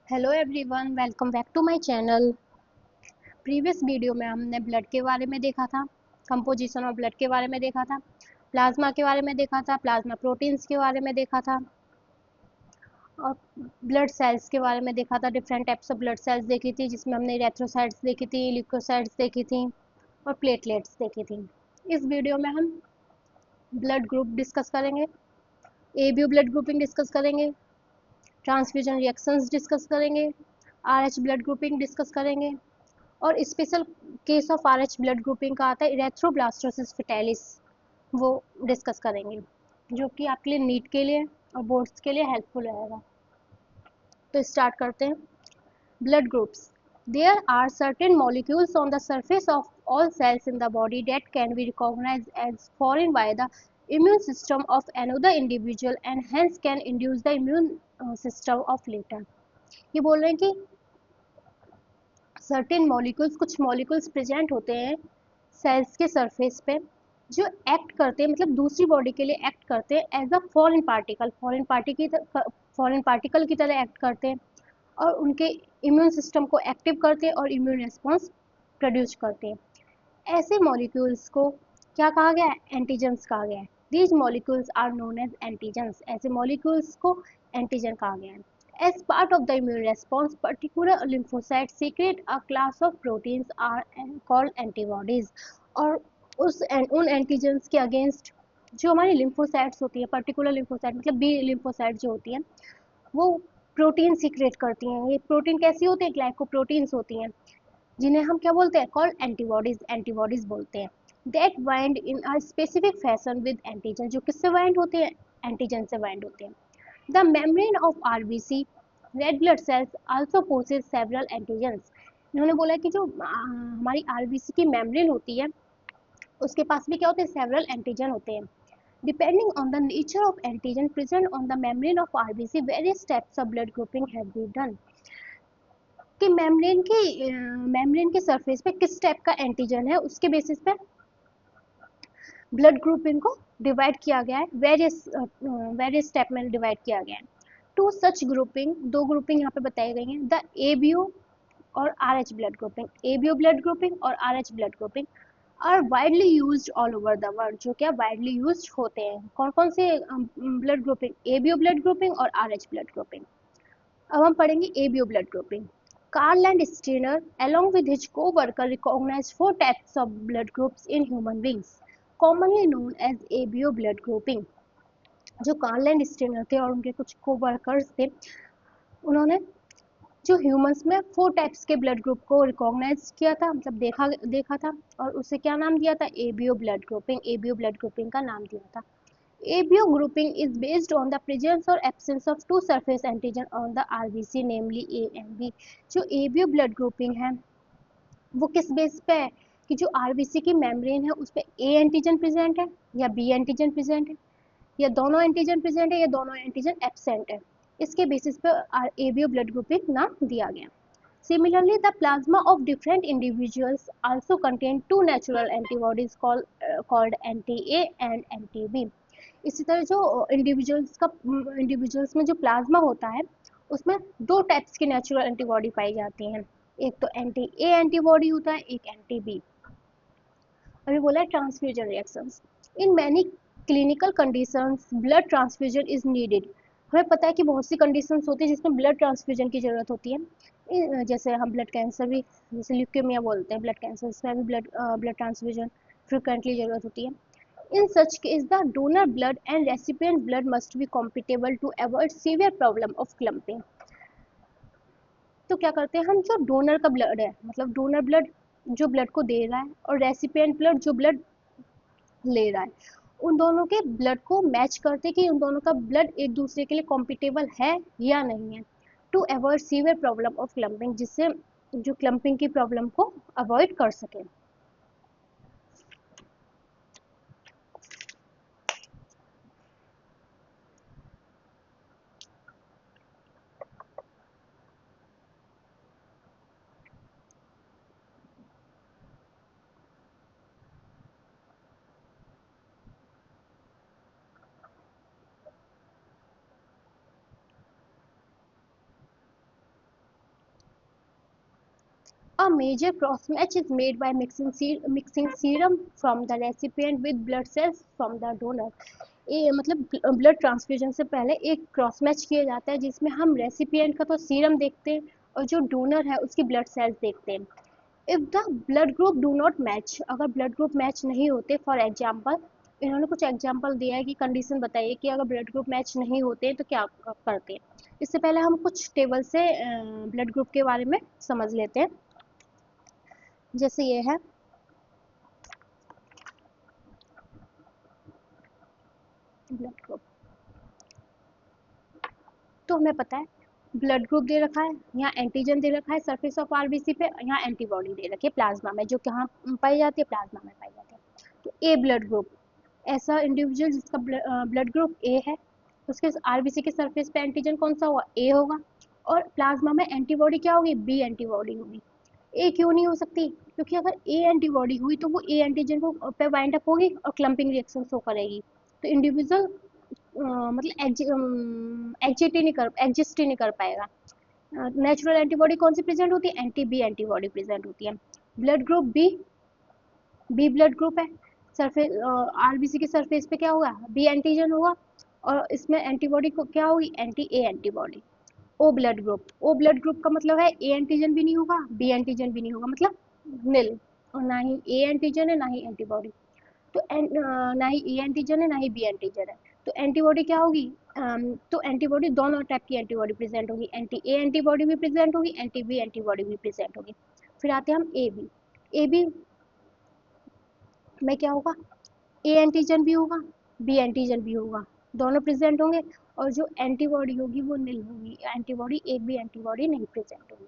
Hello everyone, welcome back to my channel. Previous video में हमने blood के बारे में देखा था, कंपोजिशन ऑफ ब्लड के बारे में देखा था, प्लाज्मा के बारे में देखा था, प्लाज्मा प्रोटीन्स के बारे में देखा था और ब्लड सेल्स के बारे में देखा था। Different types of blood cells देखी थी, जिसमें हमने इरेथ्रोसाइट्स देखी थी, ल्यूकोसाइट्स देखी थी और प्लेटलेट्स देखी थी। इस वीडियो में हम ब्लड ग्रुप डिस्कस करेंगे, एबीओ ब्लड ग्रुपिंग डिस्कस करेंगे, ट्रांसफ्यूजन रिएक्शंस डिस्कस करेंगे, आरएच ब्लड ग्रुपिंग डिस्कस करेंगे और special case of RH blood grouping का आता है इरेथ्रोब्लास्टोसिस फेटालिस, वो डिस्कस करेंगे, जो कि आपके लिए नीट के लिए और बोर्ड्स के लिए हेल्पफुल रहेगा। तो स्टार्ट करते हैं। Blood groups. There are certain molecules on the surface of all cells in the body that can be recognized as foreign by the immune system of another individual and hence can induce the immune system of later। ये बोल रहे हैं कि certain molecules, कुछ molecules present होते हैं sales के surface पे, जो एक्ट करते हैं, मतलब दूसरी बॉडी के लिए एक्ट करते हैं एज अ फॉरेन पार्टिकल की तरह एक्ट करते हैं और उनके इम्यून सिस्टम को एक्टिव करते हैं और इम्यून रिस्पॉन्स प्रोड्यूस करते हैं। ऐसे मॉलिक्यूल्स को क्या कहा गया है? एंटीजेंस कहा गया है। These molecules are known as antigens. ऐसे मॉलिक्यूल्स को एंटीजन कहा गया है। As part of the immune response, particular lymphocytes secrete a class of proteins are called antibodies। और उन एंटीजेंस के अगेंस्ट जो हमारी लिम्फोसाइट्स होती है, पर्टिकुलर लिम्फोसाइट मतलब बी लिम्फोसाइट जो होती है, वो प्रोटीन सीक्रेट करती हैं। ये प्रोटीन कैसी होती है? ग्लाइकोप्रोटीन्स होती हैं, जिन्हें हम क्या बोलते हैं? Called antibodies. एंटीबॉडीज बोलते हैं। That bind in a specific fashion with antigen. जो किससे बाइंड होते हैं? एंटीजन से बाइंड होते हैं। The membrane of RBC red blood cells also possess several antigens. इन्होंने बोला कि जो हमारी आरबीसी की मेम्ब्रेन होती है, उसके पास भी क्या होते हैं? सेवरल एंटीजन होते हैं। Depending on the nature of antigen present on the membrane of RBC, various steps of blood grouping have been done। कि मेम्ब्रेन के सरफेस पे किस टाइप का एंटीजन है, उसके बेसिस पे ब्लड ग्रुपिंग को डिवाइड किया गया है, वेरियस स्टेप में डिवाइड किया गया है। टू सच ग्रुपिंग, दो ग्रुपिंग यहाँ पे बताई गई हैं, द एबीओ और Rh blood grouping. ABO blood grouping और Rh blood grouping are widely used all over the world. जो क्या वाइडली यूज्ड होते हैं? कौन कौन से blood grouping? ABO blood grouping और आरएच ब्लड ग्रुपिंग। अब हम पढ़ेंगे ABO blood grouping. Karl Landsteiner along with his co-worker recognized four types of blood groups in human beings, commonly known as ABO blood grouping। जो Karl and Steiner थे और उनके कुछ को-वर्कर्स थे, उन्होंने जो ह्यूमंस में 4 टाइप्स के ब्लड ग्रुप को रिकॉग्नाइज किया था, मतलब देखा था और उसे क्या नाम दिया था? ABO blood grouping. ABO blood grouping का नाम दिया था। ABO grouping is based on the presence or absence of two surface antigen on the RBC, namely A and B। जो ABO blood grouping है, वो किस बेस पे है? कि जो RBC की मेम्ब्रेन है, उस पे A एंटीजन प्रेजेंट है या B एंटीजन प्रेजेंट है, या दोनों एंटीजन प्रेजेंट है या दोनों एंटीजन एब्सेंट है। इसके बेसिस पे ABO blood grouping नाम दिया गया। Similarly, the plasma of different individuals also contain two natural antibodies called anti-A and anti-B। इसी तरह जो इंडिविजुअल्स में जो प्लाज्मा होता है, उसमें दो टाइप्स की नेचुरल एंटीबॉडी पाई जाती हैं। एक तो एंटी ए एंटीबॉडी होता है, एक एंटी बी। अभी बोला है transfusion reactions. In many clinical conditions blood transfusion is needed. हमें पता है कि बहुत सी कंडीशंस होती है जिसमें ब्लड ट्रांसफ्यूजन की जरूरत होती है। जैसे हम ब्लड कैंसर भी, जैसे ल्यूकेमिया बोलते हैं ब्लड कैंसर, इसमें भी ब्लड ट्रांसफ्यूजन फ्रिक्वेंटली जरूरत होती है। In such case, the donor blood and recipient blood must be compatible to avoid severe problem of clumping। तो क्या करते हैं हम? जो डोनर का ब्लड है, मतलब डोनर ब्लड जो ब्लड को दे रहा है और रेसिपिएंट ब्लड जो ब्लड ले रहा है, उन दोनों के ब्लड को मैच करते कि उन दोनों का ब्लड एक दूसरे के लिए कॉम्पिटेबल है या नहीं है, to avoid severe problem of clumping, जिससे जो क्लम्पिंग की प्रॉब्लम को अवॉइड कर सके। A major cross match is made by mixing serum from the recipient with blood cells from the donor. ये मतलब ब्लड ट्रांसफ्यूजन से पहले एक क्रॉस मैच किया जाता है जिसमें हम रेसिपिएंट का तो सीरम देखते हैं और जो डोनर है उसकी ब्लड सेल्स देखते हैं. If the blood group do not match, अगर ब्लड ग्रुप मैच नहीं होते, फॉर एग्जांपल इन्होंने कुछ एग्जांपल दिया है कि कंडीशन बताइए कि अगर ब्लड ग्रुप मैच नहीं होते तो क्या करते हैं. इससे पहले हम कुछ टेबल से ब्लड ग्रुप के बारे में समझ लेते हैं. जैसे ये है ब्लड ग्रुप, तो हमें पता है ब्लड ग्रुप दे रखा है, यहाँ एंटीजन दे रखा है सरफेस ऑफ आरबीसी पे, यहाँ एंटीबॉडी दे रखी है प्लाज्मा में जो कहाँ पाई जाती है, प्लाज्मा में पाई जाती है. तो ए ब्लड ग्रुप, ऐसा इंडिविजुअल जिसका ब्लड ग्रुप ए है, उसके आरबीसी के सरफेस पे एंटीजन कौन सा होगा, ए होगा, और प्लाज्मा में एंटीबॉडी क्या होगी, बी एंटीबॉडी होगी. ए क्यों नहीं हो सकती, क्योंकि अगर ए एंटीबॉडी हुई तो वो ए एंटीजन को पे बाइंड अप होगी और क्लम्पिंग रिएक्शन शो करेगी. तो इंडिविजुअल मतलब एग्जिस्ट ही नहीं कर पाएगा. नेचुरल एंटीबॉडी कौन सी प्रेजेंट होती है, एंटी बी एंटीबॉडी प्रेजेंट होती है. Blood group B, B blood group है, सरफेस आरबीसी के सरफेस पे क्या होगा, बी एंटीजन होगा, और इसमें एंटीबॉडी को क्या होगी, anti A antibody. O blood group, O blood group का मतलब है ए एंटीजन भी नहीं होगा, बी एंटीजन भी नहीं होगा, मतलब नील, और ना ही ए एंटीजन है ना ही एंटीबॉडी. तो ना ही ए एंटीजन है ना ही बी एंटीजन है. तो एंटीबॉडी क्या होगी, तो एंटीबॉडी दोनों टाइप की एंटीबॉडी प्रेजेंट होगी, एंटी ए एंटीबॉडी भी प्रेजेंट होगी, एंटी बी एंटीबॉडी भी प्रेजेंट होगी. फिर आते हैं हम ए बी. ए बी में क्या होगा, ए एंटीजन भी होगा, बी एंटीजन भी होगा, दोनों प्रेजेंट होंगे, और जो एंटीबॉडी होगी वो नील होगी, एंटीबॉडी एक भी एंटीबॉडी नहीं प्रेजेंट होगी.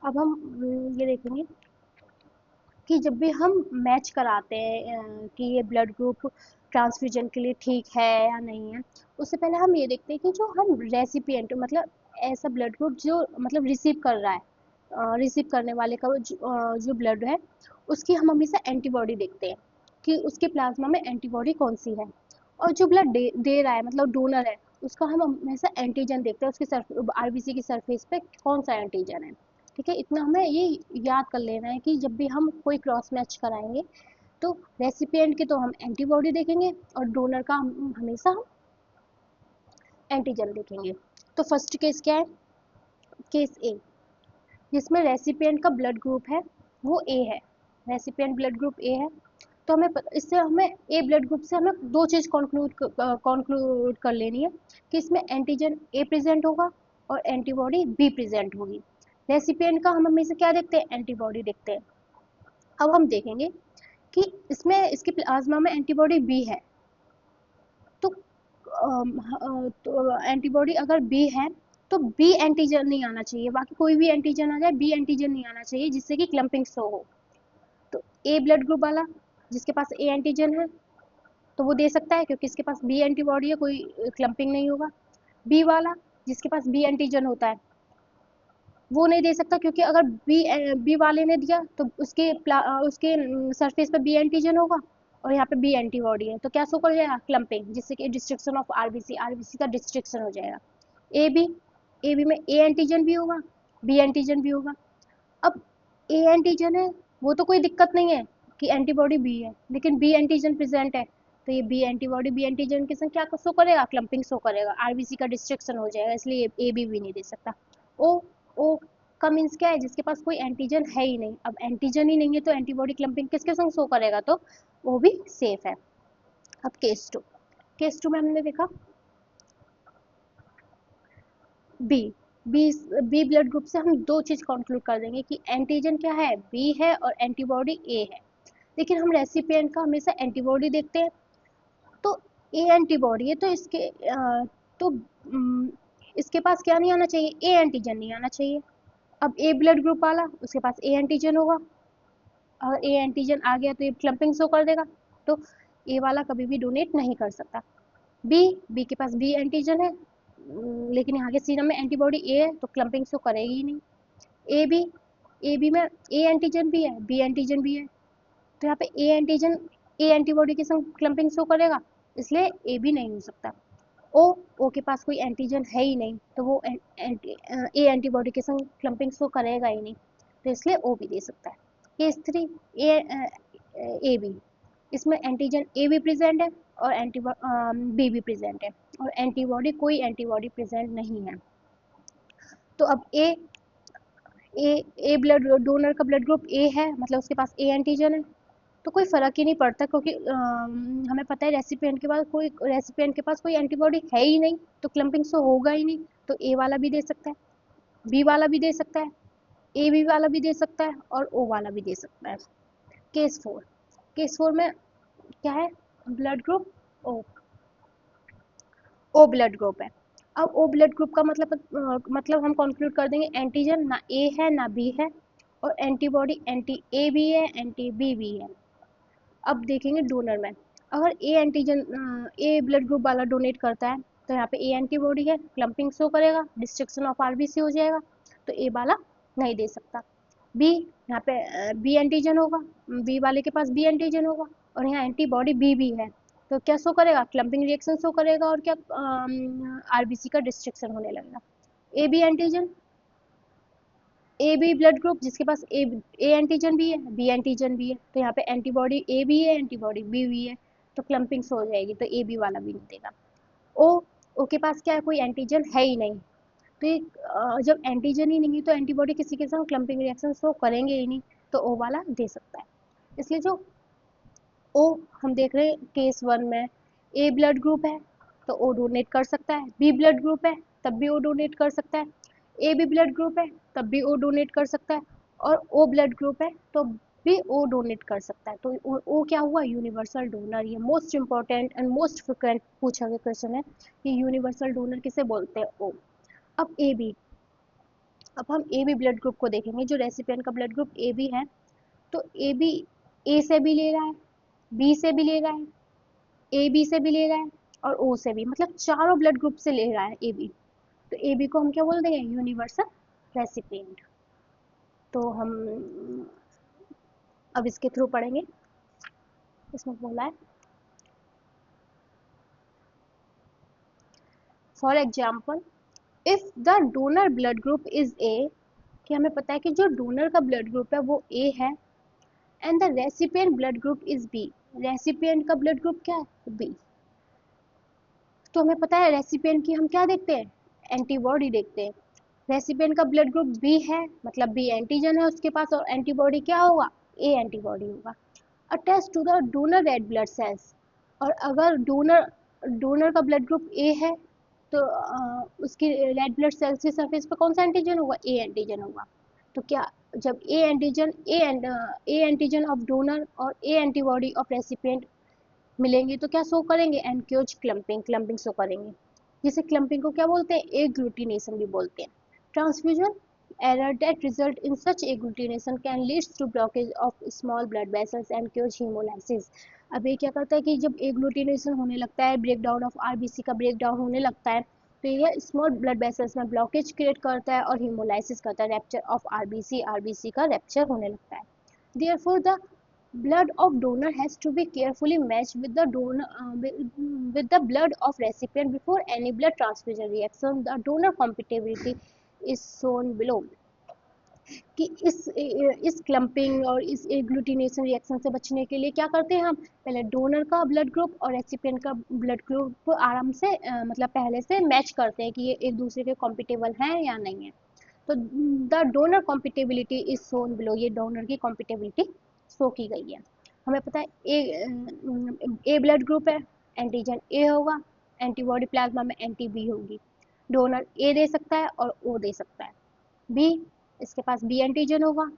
अब हम ये देखेंगे कि जब भी हम मैच कराते हैं कि ये ब्लड ग्रुप ट्रांसफ्यूजन के लिए ठीक है या नहीं है, उससे पहले हम ये देखते हैं कि जो हम रेसिपिएंट मतलब ऐसा ब्लड ग्रुप जो मतलब रिसीव कर रहा है, रिसीव करने वाले का जो ब्लड है उसकी हम हमेशा एंटीबॉडी देखते हैं कि उसके प्लाज्मा में एंटीबॉडी कौन सी है, और जो ब्लड दे रहा है मतलब डोनर है उसका हम हमेशा एंटीजन देखते हैं, उसके आरबीसी की सरफेस पे कौन सा एंटीजन है. ठीक है, इतना हमें ये याद कर लेना है कि जब भी हम कोई क्रॉस मैच कराएंगे तो रेसिपिएंट के तो हम एंटीबॉडी देखेंगे और डोनर का हम हमेशा हम एंटीजन देखेंगे. तो फर्स्ट केस क्या है, केस ए, जिसमें रेसिपिएंट का ब्लड ग्रुप है वो ए है, रेसिपिएंट ब्लड ग्रुप ए है. तो हमें इससे हमें ए ब्लड ग्रुप से हमें दो चीज़ कॉन्क्लूड कर लेनी है कि इसमें एंटीजन ए प्रेजेंट होगा और एंटीबॉडी बी प्रेजेंट होगी. रेसिपिएंट का हम हमेशा क्या देखते हैं, एंटीबॉडी देखते हैं. अब हम देखेंगे कि इसमें इसके प्लाज्मा में एंटीबॉडी बी है, तो तो एंटीबॉडी अगर बी है तो बी एंटीजन नहीं आना चाहिए, बाकी कोई भी एंटीजन आ जाए बी एंटीजन नहीं आना चाहिए जिससे कि क्लम्पिंग शो हो. तो ए ब्लड ग्रुप वाला जिसके पास ए एंटीजन है तो वो दे सकता है क्योंकि इसके पास बी एंटीबॉडी है, कोई क्लम्पिंग नहीं होगा. बी वाला जिसके पास बी एंटीजन होता है वो नहीं दे सकता क्योंकि अगर बी वाले ने दिया तो उसके सरफेस पे बी एंटीजन होगा और यहाँ पे बी एंटीबॉडी है तो क्या शो कर जाएगा, क्लम्पिंग, जिससे कि डिस्ट्रक्शन ऑफ आरबीसी, आरबीसी का डिस्ट्रक्शन हो जाएगा. ए बी, ए बी में ए एंटीजन भी होगा बी एंटीजन भी होगा. अब ए एंटीजन है वो तो कोई दिक्कत नहीं है कि एंटीबॉडी बी है, लेकिन बी एंटीजन प्रेजेंट है तो ये बी एंटीबॉडी बी एंटीजन के संग क्या शो करेगा, क्लम्पिंग शो करेगा, आरबीसी का डिस्ट्रक्शन हो जाएगा, इसलिए ए बी भी नहीं दे सकता. ओ, ओ का मीन्स क्या है, जिसके पास कोई एंटीजन है ही नहीं. अब एंटीजन ही नहीं है तो एंटीबॉडी क्लम्पिंग किसके संग शो करेगा, तो वो भी सेफ है. अब केस टू, केस टू में हमने देखा B, B B blood group से हम दो चीज कंक्लूड कर देंगे कि एंटीजन क्या है, बी है, और एंटीबॉडी ए है. लेकिन हम रेसिपिएंट का हमेशा एंटीबॉडी देखते हैं, तो ए एंटीबॉडी है तो तो इसके पास क्या नहीं आना चाहिए, ए एंटीजन नहीं आना चाहिए. अब ए ब्लड ग्रुप वाला उसके पास ए एंटीजन होगा, और ए एंटीजन आ गया तो ये क्लम्पिंग शो कर देगा, तो ए वाला कभी भी डोनेट नहीं कर सकता. बी, बी के पास बी एंटीजन है, लेकिन यहाँ के सीरम में एंटीबॉडी ए है तो क्लम्पिंग शो करेगी ही नहीं. ए बी, ए बी में ए एंटीजन भी है बी एंटीजन भी है, तो यहाँ पे ए एंटीजन ए एंटीबॉडी के संग क्लम्पिंग शो करेगा, इसलिए ए भी नहीं हो सकता. ओ, ओ के पास कोई एंटीजन है ही नहीं तो वो ए एंटीबॉडी के संग क्लम्पिंग शो करेगा ही नहीं. तो इसलिए ओ भी दे सकता है। केस 3 ए बी, इसमें एंटीजन ए भी प्रेजेंट है और बी भी प्रेजेंट है और एंटीबॉडी कोई एंटीबॉडी प्रेजेंट नहीं है। तो अब ए ब्लड डोनर का ब्लड ग्रुप ए है, मतलब उसके पास ए एंटीजन है, तो कोई फ़र्क ही नहीं पड़ता क्योंकि हमें पता है रेसिपिएंट के पास कोई एंटीबॉडी है ही नहीं, तो क्लम्पिंग तो होगा ही नहीं। तो ए वाला भी दे सकता है, बी वाला भी दे सकता है, ए बी वाला भी दे सकता है और ओ वाला भी दे सकता है। केस 4 में क्या है, blood group O, O blood group है। अब ओ ब्लड ग्रुप का मतलब हम कंक्लूड कर देंगे एंटीजन ना ए है ना बी है और एंटीबॉडी एंटी ए भी है एंटी बी भी है। अब देखेंगे डोनर में, अगर ए ब्लड ग्रुप वाला डोनेट करता है तो यहाँ पे ए एंटीबॉडी है, क्लम्पिंग शो करेगा, डिस्ट्रक्शन ऑफ आरबीसी हो जाएगा, तो ए वाला नहीं दे सकता। बी, यहाँ पे बी एंटीजन होगा, बी वाले के पास बी एंटीजन होगा और यहाँ एंटीबॉडी बी भी है, तो क्या शो करेगा, क्लम्पिंग रिएक्शन शो करेगा और क्या आरबीसी का डिस्ट्रक्शन होने लगेगा। A B antigen, A B blood group जिसके पास ए एंटीजन भी है बी एंटीजन भी है, तो यहाँ पे एंटीबॉडी ए भी है एंटीबॉडी बी भी है, तो क्लम्पिंग शो हो जाएगी, तो ए बी वाला भी नहीं देगा। ओ, ओ के पास क्या है, कोई एंटीजन है ही नहीं, तो ये जब एंटीजन ही नहीं है तो एंटीबॉडी किसी के साथ क्लम्पिंग रिएक्शन शो करेंगे ही नहीं, तो ओ वाला दे सकता है। इसलिए जो ओ हम देख रहे हैं केस 1 में ए ब्लड ग्रुप है तो ओ डोनेट कर सकता है, बी ब्लड ग्रुप है तब भी ओ डोनेट कर सकता है, ए बी ब्लड ग्रुप है तब भी ओ डोनेट कर सकता है और ओ ब्लड ग्रुप है तो भी ओ डोनेट कर सकता है। तो ओ क्या हुआ, यूनिवर्सल डोनर। ये most important and most frequent पूछा गया क्वेश्चन है कि यूनिवर्सल डोनर किसे बोलते हैं, ओ। अब ए बी, अब हम ए बी ब्लड ग्रुप को देखेंगे, जो रेसिपिएंट का ब्लड ग्रुप ए बी है, तो ए बी ए से भी ले रहा है, बी से भी ले रहा है, ए बी से भी ले रहा है और ओ से भी, मतलब चारों ब्लड ग्रुप से ले रहा है ए बी, तो ए बी को हम क्या बोल देंगे, यूनिवर्सल रेसिपिएंट। तो हम अब इसके थ्रू पढ़ेंगे, इसमें बोला है for example if the donor blood group is a, कि हमें पता है कि जो डोनर का ब्लड ग्रुप है वो ए है, and the recipient blood group is B, recipient का ब्लड ग्रुप क्या है, बी। तो हमें पता है रेसिपिएंट की हम क्या देखते हैं, एंटीबॉडी देखते हैं। रेसिपिएंट का ब्लड ग्रुप बी है, मतलब बी एंटीजन है उसके पास और एंटीबॉडी क्या होगा, ए एंटीबॉडी होगा। Attach to the donor red blood cells, और अगर डोनर का ब्लड ग्रुप ए है तो उसकी रेड ब्लड सेल्स की सरफेस पर कौन सा एंटीजन होगा, ए एंटीजन होगा। तो क्या, जब ए एंटीजन ऑफ डोनर और ए एंटीबॉडी ऑफ रेसिपिएंट मिलेंगे तो क्या शो करेंगे, एनक्योज क्लम्पिंग शो करेंगे, जिसे क्लम्पिंग को क्या बोलते हैं, एग्लूटिनेशन भी बोलते हैं। Transfusion error that result in such agglutination can lead to blockage of small blood vessels and cause hemolysis। अब ये क्या करता है कि जब एग्लूटिनेशन होने लगता है, ब्रेकडाउन ऑफ आरबीसी का ब्रेकडाउन होने लगता है, तो ये स्मॉल ब्लड वेसल्स में ब्लॉकेज क्रिएट करता है और हीमोलाइसिस करता है, रैप्चर ऑफ आरबीसी का रैप्चर होने लगता है। Therefore, the blood of donor has to be carefully matched with the with the blood of recipient before any blood transfusion reaction. The donor compatibility is shown below। कि इस clumping और इस agglutination reaction से बचने के लिए क्या करते हैं हम, पहले डोनर का ब्लड ग्रुप और रेसिपिएंट का ब्लड ग्रुप आराम से मतलब पहले से मैच करते हैं कि ये एक दूसरे के कॉम्पिटेबल हैं या नहीं है। तो the donor compatibility is shown below, ये डोनर की कॉम्पिटेबिलिटी शो की गई है। हमें पता है ए ब्लड ग्रुप है, एंटीजन ए होगा, एंटीबॉडी प्लाज्मा में एंटी बी होगी, डोनर ए दे सकता है और ओ दे सकता है। बी, इसके पास बी एंटीजन होगा,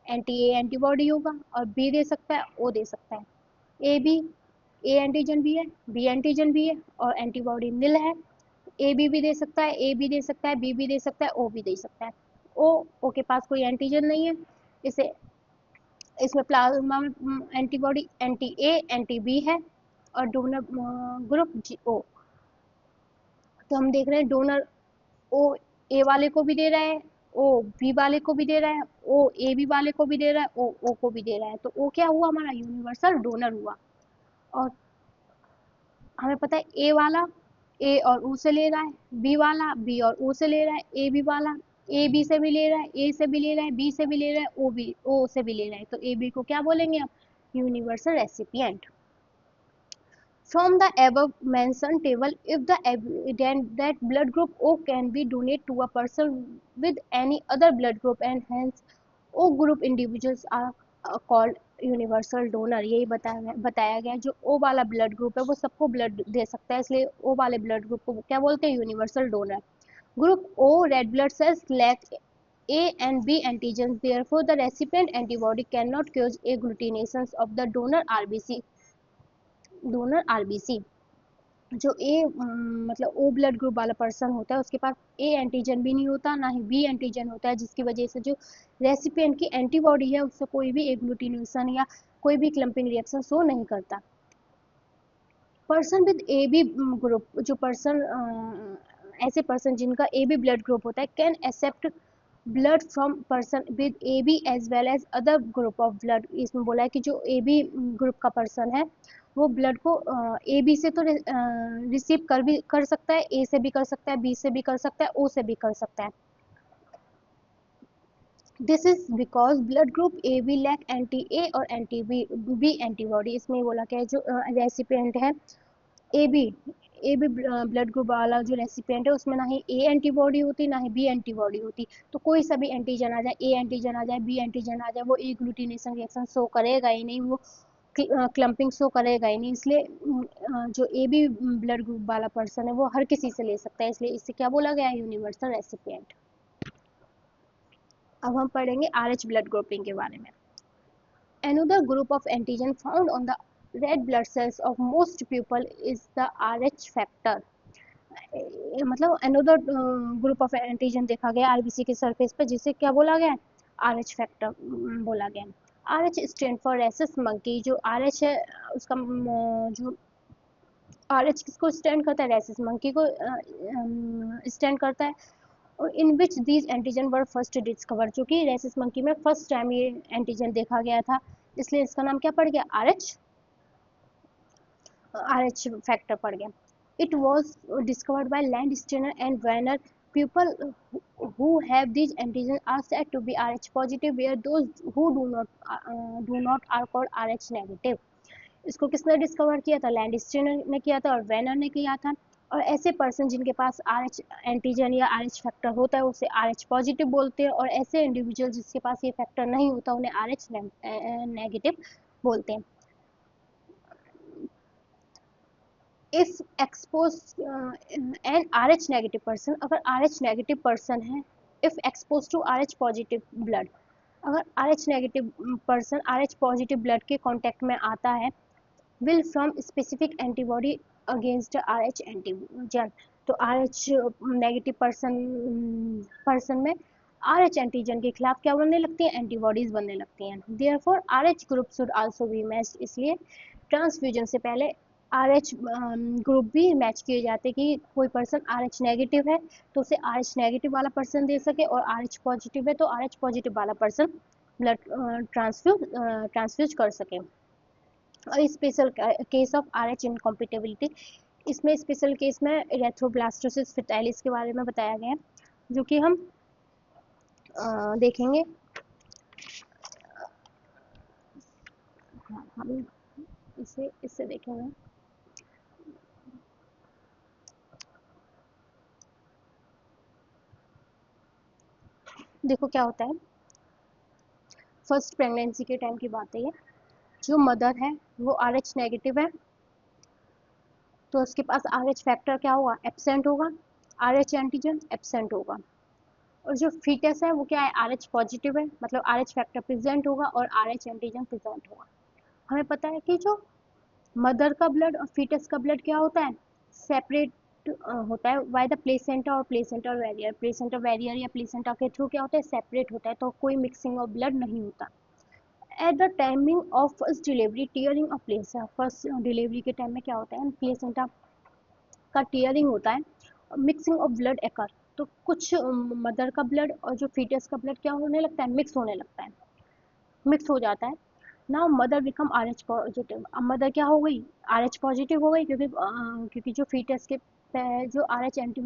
एंटी ए एंटीबॉडी होगा और बी दे सकता है, ओ दे सकता है। ए बी, ए एंटीजन भी है, बी एंटीजन भी है और एंटीबॉडी निल है, ए बी भी दे सकता है, ए भी दे सकता है, बी भी दे सकता है, ओ भी दे सकता है। ओ के पास कोई एंटीजन नहीं है, इसे इसमें प्लाज्मा में antibody anti A anti B है और डोनर ग्रुप जी ओ। तो हम देख रहे हैं डोनर ओ ए वाले को भी दे रहा है, ओ बी वाले को भी दे रहा है, ओ ए बी वाले को भी दे रहा है, ओ को भी दे रहा है, तो ओ क्या हुआ, हमारा यूनिवर्सल डोनर हुआ। और हमें पता है ए वाला ए और ओ से ले रहा है, बी वाला बी और ओ से ले रहा है, ए बी वाला ए बी से भी ले रहा है, ए से भी ले रहा है, बी से भी ले रहा है, ओ से भी ले रहा है, तो ए बी को क्या बोलेंगे आप? Universal recipient. From the above mentioned table, if the evident that blood group O can be donated to a person with any other blood group and hence O group individuals are called universal donor. यही बताया गया जो O वाला blood group है वो सबको blood दे सकता है, इसलिए O वाले ब्लड ग्रुप को क्या बोलते हैं? Universal donor. Group O red blood cells lack A and B antigens, therefore the recipient antibody cannot cause agglutinations of the donor RBC. जो ए मतलब ओ ब्लड ग्रुप वाला पर्सन होता है उसके पास ए एंटीजन भी नहीं होता, ना ही बी एंटीजन होता है, जिसकी वजह से जो रेसिपिएंट की एंटीबॉडी है उससे कोई भी एग्लूटिनेशन या कोई भी क्लम्पिंग रिएक्शन शो नहीं करता. Person with A B group, जो पर्सन ऐसे पर्सन जिनका ए बी ब्लड ग्रुप होता है, can accept blood from person with A B as well as other group of blood. इसमें बोला है कि जो ए बी ग्रुप का पर्सन है वो ब्लड को ए बी से तो रिसीव कर सकता है, ए से भी कर सकता है, बी से भी कर सकता है, ओ से भी कर सकता है. This is because blood group A B lack anti A और एंटी बी एंटीबॉडी. इसमें बोला क्या है जो रेसिपिएंट है ए बी ब्लड ग्रुप वाला जो रेसिपिएंट है उसमें ना ही ए एंटीबॉडी होती ना ही बी एंटीबॉडी होती, तो कोई सा भी एंटीजन आ जाए, ए एंटीजन आ जाए, बी एंटीजन आ जाए, वो ए ग्लूटिनेशन रिएक्शन शो करेगा ही नहीं, वो क्लम्पिंग शो करेगा ही नहीं. इसलिए जो ए बी ब्लड ग्रुप वाला पर्सन है वो हर किसी से ले सकता है, इसलिए इससे क्या बोला गया है? Universal recipient. अब हम पढ़ेंगे RH ब्लड ग्रुपिंग के बारे में. Another group of antigen found on the red blood cells of most people is the RH factor. मतलब another group of antigen देखा गया आरबीसी के सरफेस पे जिसे क्या बोला गया? RH फैक्टर बोला गया. RH stand for rhesus monkey. जो RH है उसका जो RH किसको स्टैंड करता है? रेसिस मंकी को स्टैंड करता है. और in which these antigen were first discover, जो कि रेसिस मंकी में फर्स्ट टाइम ये एंटीजन देखा गया था, इसलिए इसका नाम क्या पड़ गया? RH फैक्टर पड़ गया. It was discovered by Landsteiner and Werner. People who have these antigens are said to be RH positive, where those who do not are called RH negative. इसको किसने डिस्कवर किया था? लैंडस्टीनर ने किया था और वेनर ने किया था. और ऐसे पर्सन जिनके पास RH एंटीजन या RH फैक्टर होता है उसे RH पॉजिटिव बोलते हैं, और ऐसे इंडिविजुअल जिसके पास ये फैक्टर नहीं होता उन्हें RH नेगेटिव बोलते हैं. If expose an RH negative person, अगर RH नेगेटिव पर्सन है, if expose to RH positive blood, अगर RH negative person RH positive blood के कांटेक्ट में आता है, will from specific antibody against RH antigen. तो RH नेगेटिव पर्सन में RH antigen के खिलाफ क्या बनने लगती है? एंटीबॉडीज बनने लगती हैं. Therefore RH group should also be matched. इसलिए ट्रांसफ्यूजन से पहले RH ग्रुप भी मैच किए जाते कि कोई पर्सन RH नेगेटिव है तो उसे RH नेगेटिव वाला पर्सन दे सके, और RH पॉजिटिव है तो RH पॉजिटिव वाला पर्सन ब्लड ट्रांसफ्यूज कर सके. और स्पेशल केस ऑफ RH इनकॉम्पिटेबिलिटी, इसमें स्पेशल केस में इरेथ्रोब्लास्टोसिस फेटाइलिस के बारे में बताया गया है, जो कि हम देखेंगे. हम इससे देखेंगे. देखो क्या होता है. फर्स्ट प्रेगनेंसी के टाइम की बात है ये. जो मदर है वो RH नेगेटिव है तो उसके पास RH फैक्टर क्या होगा? एब्सेंट होगा. RH एंटीजन एब्सेंट होगा. और जो फीटस है वो क्या है? RH पॉजिटिव है, मतलब RH फैक्टर प्रेजेंट होगा और RH एंटीजन प्रेजेंट होगा. हमें पता है कि जो मदर का ब्लड और फीटस का ब्लड क्या होता है? सेपरेट होता है बाय द प्लेसेंटा और प्लेसेंटा बैरियर. प्लेसेंटा बैरियर या प्लेसेंटा के थ्रू क्या होता है? सेपरेट होता है, तो कोई मिक्सिंग ऑफ ब्लड नहीं होता. At the timing of first delivery tearing of placenta. First delivery के टाइम में क्या होता है? प्लेसेंटा का टीयरिंग होता है, मिक्सिंग ऑफ ब्लड एकर. तो कुछ मदर का ब्लड और जो फीटस का ब्लड क्या होने लगता है? मिक्स होने लगता है, मिक्स हो जाता है. Now mother become are H positive. अब मदर क्या हो गई, आर एच पॉजिटिव हो गई, क्योंकि जो फीटस के जो आर एच एंटी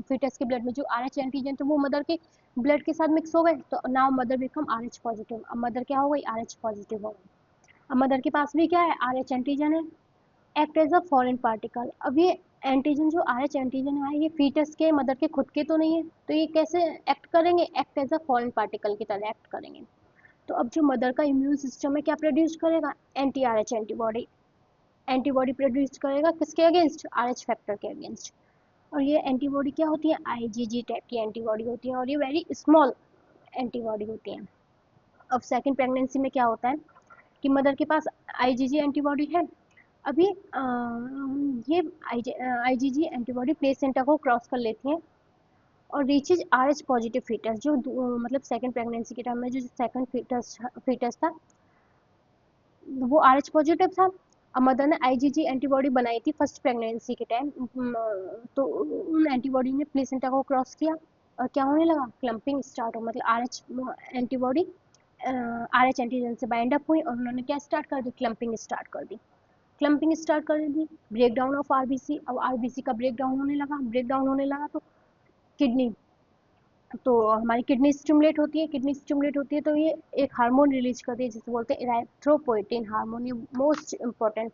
फीटस के ब्लड में जो आर एच एंटीजन थे वो मदर के ब्लड के साथ मिक्स हो गए, तो now mother become are H positive. अब मदर क्या हो गई, आर एच पॉजिटिव हो गई। अब मदर के पास भी क्या है, आर एच एंटीजन है, act as a foreign particle. अब ये एंटीजन जो आर एच एंटीजन है ये फीटस के मदर के खुद के तो नहीं है, तो ये कैसे एक्ट करेंगे, act as a foreign particle की तरह एक्ट करेंगे। तो अब जो मदर का इम्यून सिस्टम है क्या प्रोड्यूस करेगा, anti R H antibody, antibody produce करेगा किसके अगेंस्ट, आर एच फैक्टर के अगेंस्ट। और ये एंटीबॉडी क्या होती है, आईजीजी टाइप की एंटीबॉडी होती है, और ये वेरी स्मॉल एंटीबॉडी होती है। अब सेकंड प्रेगनेंसी में क्या होता है कि मदर के पास आईजीजी एंटीबॉडी है। अभी ये आईजीजी एंटीबॉडी प्लेसेंटा को क्रॉस कर लेती हैं और reaches R H positive foetus, जो मतलब सेकंड प्रेगनेंसी के टाइम में जो सेकंड फीटस था वो आर एच पॉजिटिव था। अब मदर ने आईजीजी एंटीबॉडी बनाई थी फर्स्ट प्रेगनेंसी के टाइम, तो उन एंटीबॉडी ने प्लेसेंटा को क्रॉस किया और क्या होने लगा, क्लम्पिंग स्टार्ट हो, मतलब R H antibody are H antigen से बाइंड अप हुई और उन्होंने क्या स्टार्ट कर दी, क्लम्पिंग स्टार्ट कर दी। क्लम्पिंग स्टार्ट कर दी, ब्रेक डाउन ऑफ आरबीसी। अब आरबीसी का ब्रेक डाउन होने लगा, ब्रेक डाउन होने लगा तो किडनी, तो हमारी किडनी स्टिमुलेट होती है, किडनी स्टिमुलेट होती है तो ये एक हार्मोन रिलीज करती है जिसे बोलते हैं इरेथ्रोपोइटिन हार्मोन। ये most important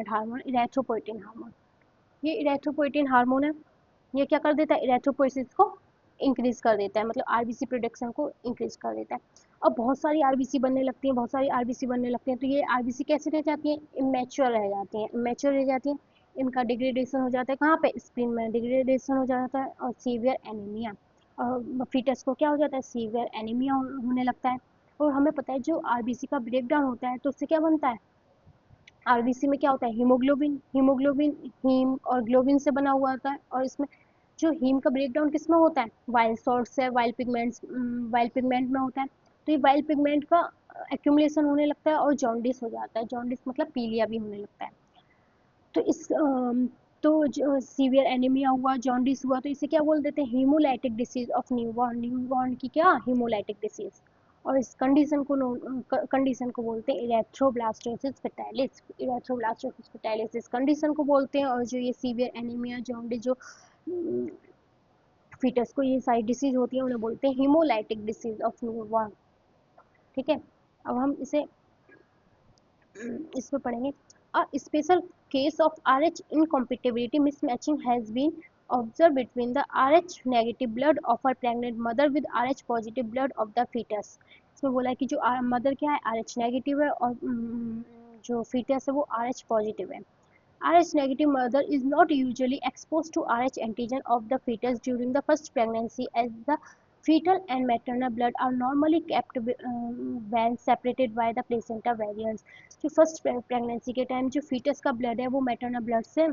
hormone erythropoietin hormone. ये इरेथ्रोपोइटिन हार्मोन है, ये क्या कर देता है, इरेथ्रोपोइसिस को इंक्रीज कर देता है, मतलब आरबीसी प्रोडक्शन को इंक्रीज कर देता है। अब बहुत सारी आरबीसी बनने लगती हैं, बहुत सारी आरबीसी बनने लगती हैं, तो ये आरबीसी कैसे रह जाती हैं, इमेच्योर रह जाती हैं, इमेच्योर रह जाती हैं। इनका डिग्रेडेशन हो जाता है कहाँ पे, स्प्लीन में डिग्रेडेशन हो जाता है और सीवियर एनीमिया, और फीटस को क्या हो जाता है, सीवियर एनीमिया होने लगता है। और हमें पता है जो आरबीसी का ब्रेक डाउन होता है तो उससे क्या बनता है, आरबीसी में क्या होता है, हीमोग्लोबिन, हीमोग्लोबिन हीम और ग्लोबिन से बना हुआ होता है, और इसमें जो हीम का ब्रेकडाउन किस में होता है, वाइल सॉर्ट्स है, वाइल पिगमेंट में होता है। तो ये वाइल पिगमेंट का एक्यूमुलेशन होने लगता है और जॉन्डिस हो जाता है, जॉन्डिस मतलब पीलिया भी होने लगता है। तो इस तो जो सीवियर एनीमिया हुआ, जॉन्डिस हुआ, तो इसे क्या बोल देते हैं, haemolytic disease of newborn, newborn की क्या, हीमोलाइटिक डिसीज। और इस कंडीशन को बोलते हैं इरेथ्रोब्लास्टोसिस फेटालिस, इरेथ्रोब्लास्टोसिस फेटालिस इस कंडीशन को बोलते हैं। और जो ये सीवियर एनीमिया, जॉन्डिस, जो फीटस को ये सारी डिसीज होती है उन्हें बोलते हैं हीमोलाइटिक डिसीज ऑफ न्यूबॉर्न। ठीक है, अब हम इसे इसमें पढ़ेंगे। A special case of RH incompatibility mismatching has been observed between the RH negative blood of a pregnant mother with RH positive blood of the fetus। इसमें बोला है कि जो मदर क्या है, RH नेगेटिव है, और जो फीटस है वो RH पॉजिटिव है। RH negative mother is not usually exposed to RH antigen of the fetus during the first pregnancy, as the fetal and maternal blood are normally kept when separated by the placenta variants। जो first pregnancy के time जो foetus का blood है वो maternal blood से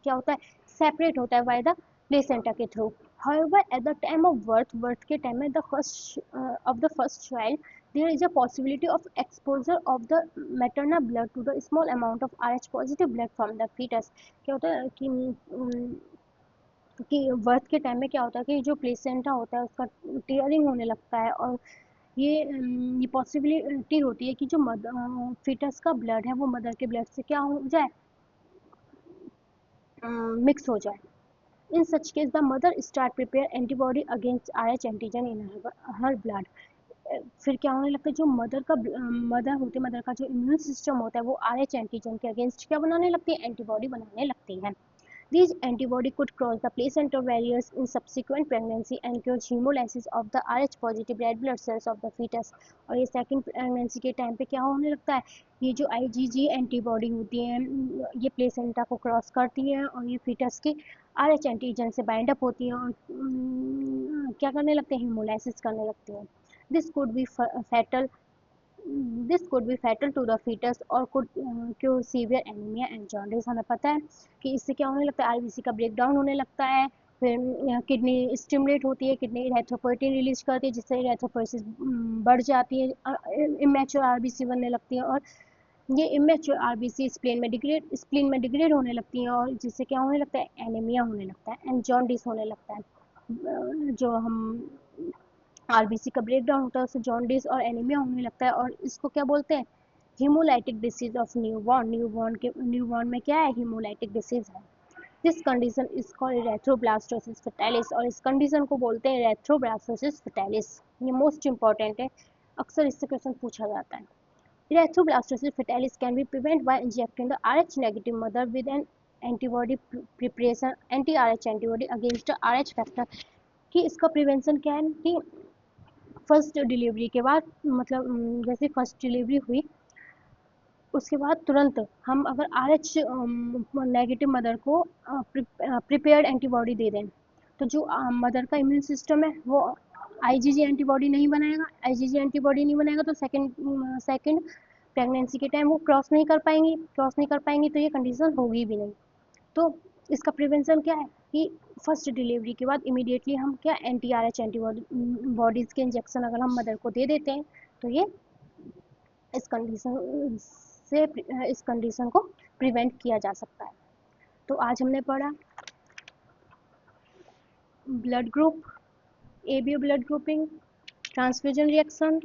क्या होता है, सेपरेट होता है बाय द प्लेसेंटा के through. However, at the time of birth, birth के टाइम में the first child, there is a possibility of exposure of the maternal blood to the small amount of RH positive blood from the fetus। क्या होता है कि birth के time में क्या होता है कि जो प्लेसेंटा होता है उसका टीयरिंग होने लगता है, और ये पॉसिबिलिटी होती है कि जो मदर फीटस का ब्लड है वो मदर के ब्लड से क्या हो जाए, मिक्स हो जाए। In such case, the mother start prepare antibody against RH antigen in her blood। फिर क्या होने लगता है, जो मदर का जो इम्यून सिस्टम होता है वो RH एंटीजन के अगेंस्ट क्या बनाने लगती है, एंटीबॉडी बनाने लगती है। These antibody could cross the placenta barriers in subsequent pregnancy and cause hemolysis of the Rh positive red blood cells of the fetus। और ये सेकंड प्रेगनेंसी के टाइम पे क्या होने लगता है, ये जो IgG एंटीबॉडी होती हैं ये प्लेसेंटा को क्रॉस करती हैं और ये फीटस के RH एंटीजन से बाइंड अप होती हैं और क्या करने लगते हैं, हेमोलाइसिस करने लगते हैं। This could be fatal this could be fatal to the foetus और could cure severe anaemia and jaundice. हमें पता है कि इससे क्या होने लगता है, आरबीसी का ब्रेक डाउन होने लगता है, फिर किडनी स्टिमुलेट होती है, किडनी इरेथ्रोपोइटिन रिलीज करती है जिससे इरेथ्रोपोइसिस बढ़ जाती है, इमेच्योर आरबीसी बनने लगती है, और ये इमेच्योर आरबीसी स्प्लीन में डिग्रेड होने लगती हैं और जिससे क्या होने लगता है, एनीमिया होने लगता है एंड जॉन्डिस होने लगता है। जो हम आरबीसी का ब्रेकडाउन होता है, उससे जॉन्डिस और एनीमिया होने लगता है, और इसको क्या बोलते हैं, haemolytic disease of newborn. Newborn में क्या है, हीमोलाइटिक डिसीज है। This condition is called erythroblastosis fetalis, और इस कंडीशन को बोलते हैं इरेथ्रोब्लास्टोसिस फेटालिस। ये मोस्ट इंपॉर्टेंट है, अक्सर इससे क्वेश्चन पूछा जाता है। Erythroblastosis fetalis can be prevent by injecting the RH negative mother with an antibody preparation, anti RH antibody against RH factor. कि इसका प्रिवेंशन क्या है कि फर्स्ट डिलीवरी के बाद, मतलब जैसे फर्स्ट डिलीवरी हुई उसके बाद तुरंत हम अगर RH नेगेटिव मदर को प्रिपेयर्ड एंटीबॉडी दे दें, तो जो मदर का इम्यून सिस्टम है वो IgG एंटीबॉडी नहीं बनाएगा। IgG एंटीबॉडी नहीं बनाएगा तो सेकंड प्रेगनेंसी के टाइम वो क्रॉस नहीं कर पाएंगी, तो ये कंडीशन होगी भी नहीं। तो इसका प्रिवेंशन क्या है कि फर्स्ट डिलीवरी के बाद इमीडिएटली हम क्या NTRH एंटीबॉडीज़ के इंजेक्शन अगर हम मदर को दे देते हैं, तो ये इस कंडीशन से इस कंडीशन को प्रिवेंट किया जा सकता है। तो आज हमने पढ़ा blood group, ABO blood grouping, transfusion reaction,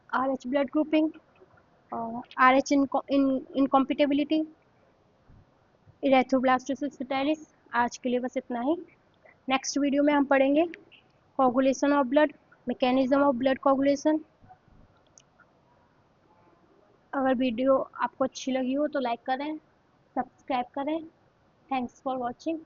RH blood grouping, RH incompatibility, erythroblastosis fetalis. आज के लिए बस इतना ही। नेक्स्ट वीडियो में हम पढ़ेंगे coagulation of blood, mechanism of blood coagulation. अगर वीडियो आपको अच्छी लगी हो तो लाइक करें, सब्सक्राइब करें। Thanks for watching.